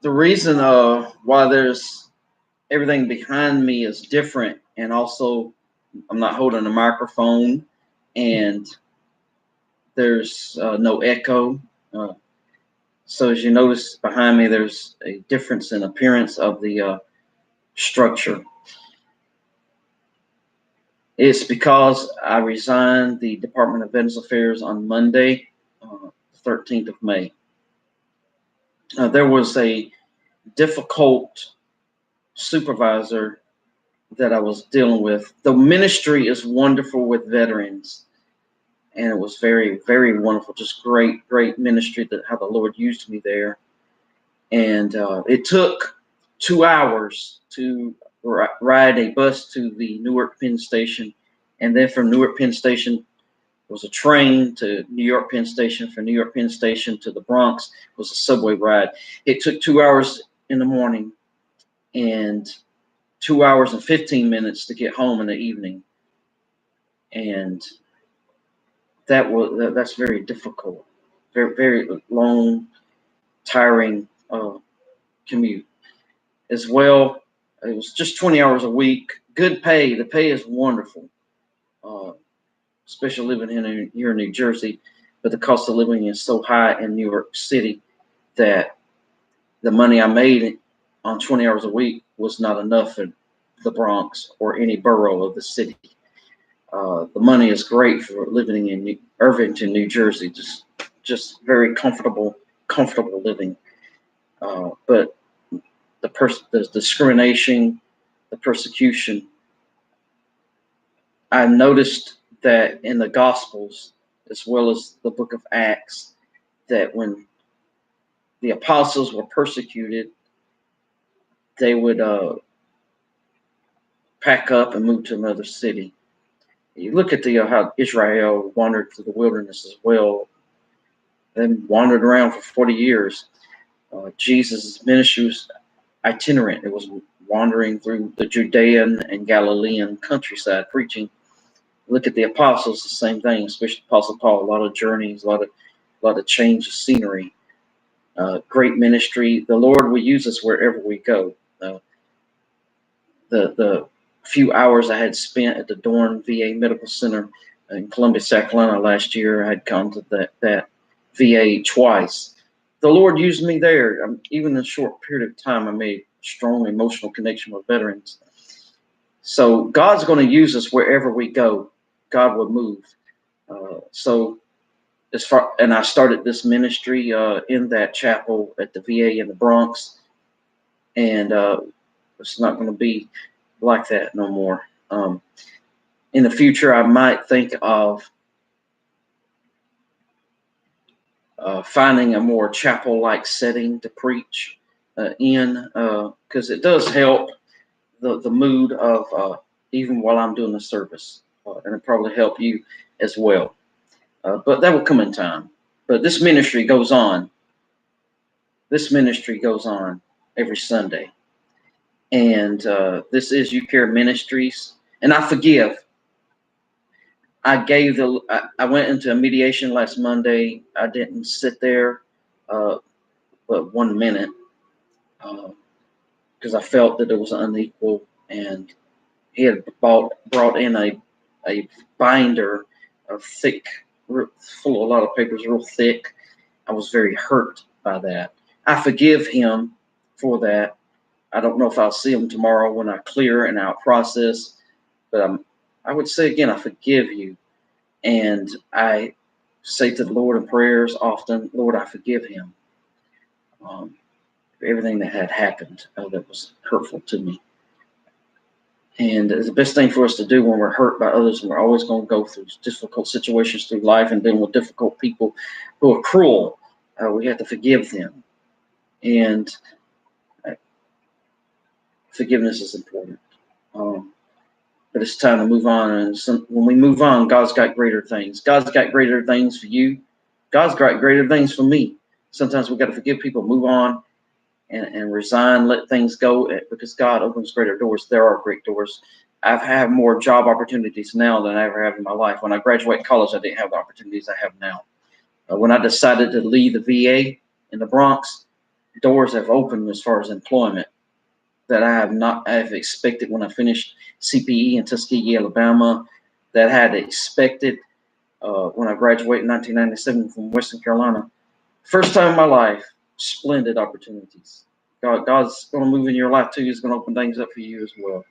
The reason why there's everything behind me is different, and also I'm not holding a microphone, and there's no echo. Uh, so as you notice behind me, there's a difference in appearance of the structure. It's because I resigned the Department of Veterans Affairs on Monday, 13th of May. There was a difficult supervisor that I was dealing with. The ministry is wonderful with veterans, and it was very, very wonderful. Just great, great ministry that how the Lord used me there. And it took 2 hours to ride a bus to the Newark Penn Station, and then from Newark Penn Station was a train to New York Penn Station. From New York Penn Station to the Bronx was a subway ride. It took 2 hours in the morning and 2 hours and 15 minutes to get home in the evening, and that's very difficult, very very long, tiring commute as well. It was just 20 hours a week, good pay. The pay is wonderful, uh, especially living here in New Jersey, but the cost of living is so high in New York City that the money I made on 20 hours a week was not enough for the Bronx or any borough of the city. The money is great for living in Irvington, New Jersey, just very comfortable living. But the discrimination, the persecution, I noticed that in the Gospels as well as the book of Acts, that when the apostles were persecuted, they would pack up and move to another city. You look at the how Israel wandered through the wilderness as well. They wandered around for 40 years. Jesus' ministry was itinerant. It was wandering through the Judean and Galilean countryside preaching. Look at the apostles, the same thing, especially Apostle Paul. A lot of journeys, a lot of change of scenery. Great ministry. The Lord will use us wherever we go. The few hours I had spent at the Dorn VA Medical Center in Columbia, South Carolina last year, I had gone to that VA twice. The Lord used me there. Even in a short period of time, I made a strong emotional connection with veterans. So God's going to use us wherever we go. God will move. And I started this ministry in that chapel at the VA in the Bronx, and it's not going to be like that no more. In the future, I might think of finding a more chapel-like setting to preach in, because it does help the mood of even while I'm doing the service, and it probably help you as well. But that will come in time. But this ministry goes on. This ministry goes on every Sunday. And this is You Care Ministries. And I forgive. I went into a mediation last Monday. I didn't sit there but 1 minute because I felt that it was unequal. And he had brought in a binder of thick, full of a lot of papers, real thick. I was very hurt by that. I forgive him for that. I don't know if I'll see him tomorrow when I clear and out process, but I would say again, I forgive you. And I say to the Lord in prayers often, Lord, I forgive him for everything that had happened that was hurtful to me. And it's the best thing for us to do when we're hurt by others, and we're always going to go through difficult situations through life and dealing with difficult people who are cruel. We have to forgive them. And forgiveness is important. But it's time to move on. And when we move on, God's got greater things. God's got greater things for you. God's got greater things for me. Sometimes we've got to forgive people, move on, and resign, let things go, because God opens greater doors. There are great doors. I've had more job opportunities now than I ever have in my life. When I graduated college, I didn't have the opportunities I have now. When I decided to leave the VA in the Bronx, doors have opened as far as employment that I have expected when I finished CPE in Tuskegee, Alabama, that I had expected when I graduated in 1997 from Western Carolina. First time in my life, splendid opportunities. God's going to move in your life too. He's going to open things up for you as well.